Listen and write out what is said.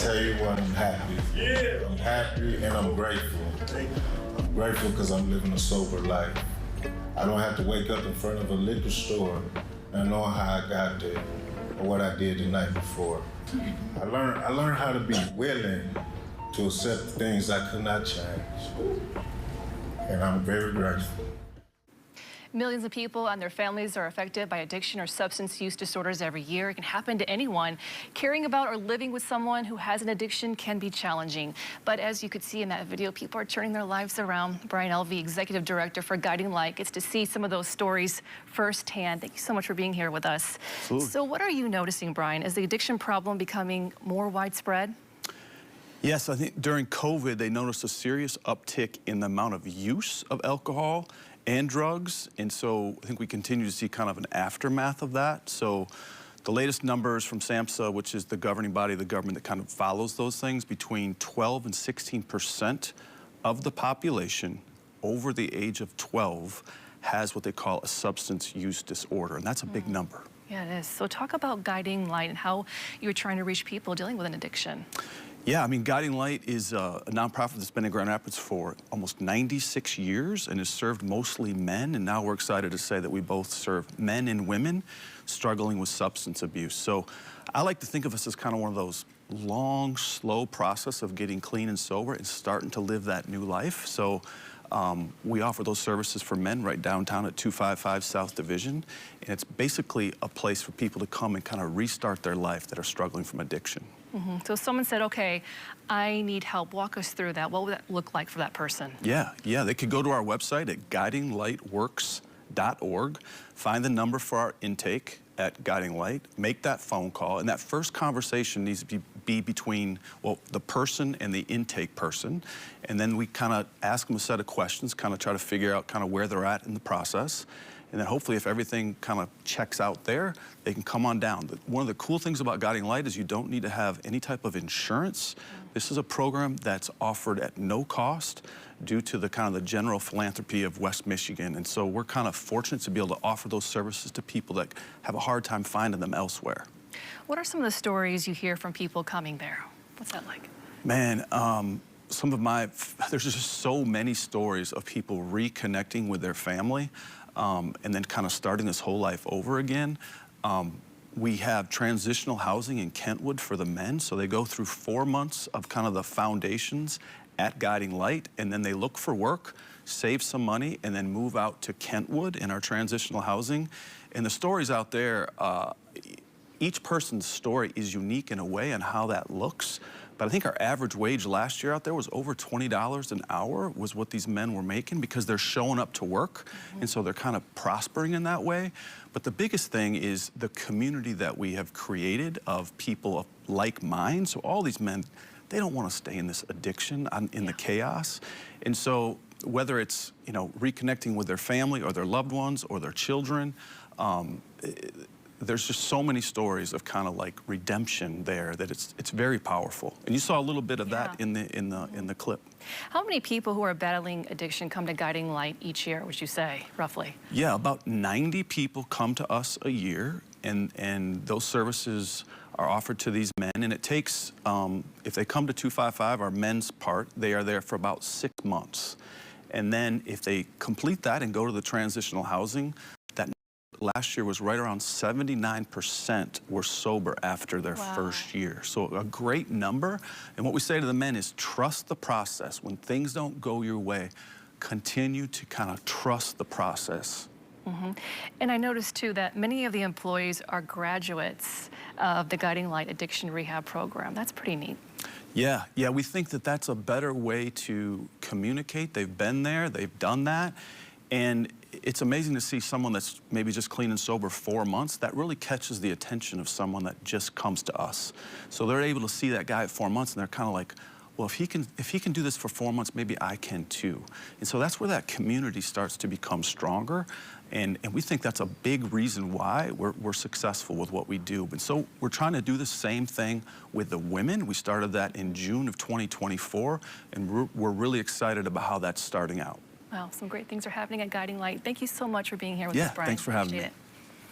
tell you what, I'm happy. Yeah. I'm happy and I'm grateful. I'm grateful because I'm living a sober life. I don't have to wake up in front of a liquor store and know how I got there or what I did the night before. I learned how to be willing to accept things I could not change. And I'm very grateful. Millions of people and their families are affected by addiction or substance use disorders every year. It can happen to anyone. Caring about or living with someone who has an addiction can be challenging. But as you could see in that video, people are turning their lives around. Brian Elvey, Executive Director for Guiding Light, gets to see some of those stories firsthand. Thank you so much for being here with us. Absolutely. So what are you noticing, Brian? Is the addiction problem becoming more widespread? Yes, I think during COVID, they noticed a serious uptick in the amount of use of alcohol and drugs, and so I think we continue to see kind of an aftermath of that. So the latest numbers from SAMHSA, which is the governing body of the government that kind of follows those things, between 12 and 16% of the population over the age of 12 has what they call a substance use disorder, and that's a big number. Yeah, it is. So talk about Guiding Light and how you're trying to reach people dealing with an addiction. Yeah, I mean, Guiding Light is a nonprofit that's been in Grand Rapids for almost 96 years and has served mostly men, and now we're excited to say that we both serve men and women struggling with substance abuse. So I like to think of us as kind of one of those long, slow process of getting clean and sober and starting to live that new life. So we offer those services for men right downtown at 255 South Division, and it's basically a place for people to come and kind of restart their life that are struggling from addiction. So someone said, okay, I need help. Walk us through that. What would that look like for that person? Yeah, they could go to our website at guidinglightworks.org, find the number for our intake at Guiding Light, make that phone call, and that first conversation needs to be between, well, the person and the intake person, and then we kind of ask them a set of questions, kind of try to figure out kind of where they're at in the process. And then hopefully if everything kind of checks out there, they can come on down. One of the cool things about Guiding Light is you don't need to have any type of insurance. This is a program that's offered at no cost due to the kind of the general philanthropy of West Michigan. And so we're kind of fortunate to be able to offer those services to people that have a hard time finding them elsewhere. What are some of the stories you hear from people coming there? What's that like? Man, there's just so many stories of people reconnecting with their family. And then kind of starting this whole life over again. We have transitional housing in Kentwood for the men, so they go through 4 months of kind of the foundations at Guiding Light, and then they look for work, save some money, and then move out to Kentwood in our transitional housing. And the stories out there, each person's story is unique in a way on how that looks. But I think our average wage last year out there was over $20 an hour was what these men were making because they're showing up to work. And so they're kind of prospering in that way. But the biggest thing is the community that we have created of people of like minds. So all these men, they don't want to stay in this addiction, in the chaos. And so whether it's, you know, reconnecting with their family or their loved ones or their children, there's just so many stories of kind of like redemption there that it's very powerful. And you saw a little bit of that in the clip. How many people who are battling addiction come to Guiding Light each year, would you say, roughly? Yeah, about 90 people come to us a year, and those services are offered to these men. And it takes, if they come to 255, our men's part, they are there for about 6 months. And then if they complete that and go to the transitional housing, last year was right around 79% were sober after their first year. So a great number. And what we say to the men is trust the process. When things don't go your way, continue to kind of trust the process. And I noticed too that many of the employees are graduates of the Guiding Light Addiction Rehab Program. That's pretty neat. Yeah, we think that that's a better way to communicate. They've been there, they've done that. And it's amazing to see someone that's maybe just clean and sober 4 months. That really catches the attention of someone that just comes to us. So they're able to see that guy at 4 months, and they're kind of like, well, if he can do this for 4 months, maybe I can too. And so that's where that community starts to become stronger. And we think that's a big reason why we're successful with what we do. And so we're trying to do the same thing with the women. We started that in June of 2024, and we're really excited about how that's starting out. Wow, some great things are happening at Guiding Light. Thank you so much for being here with us, Brian. Thanks for having me. Appreciate it.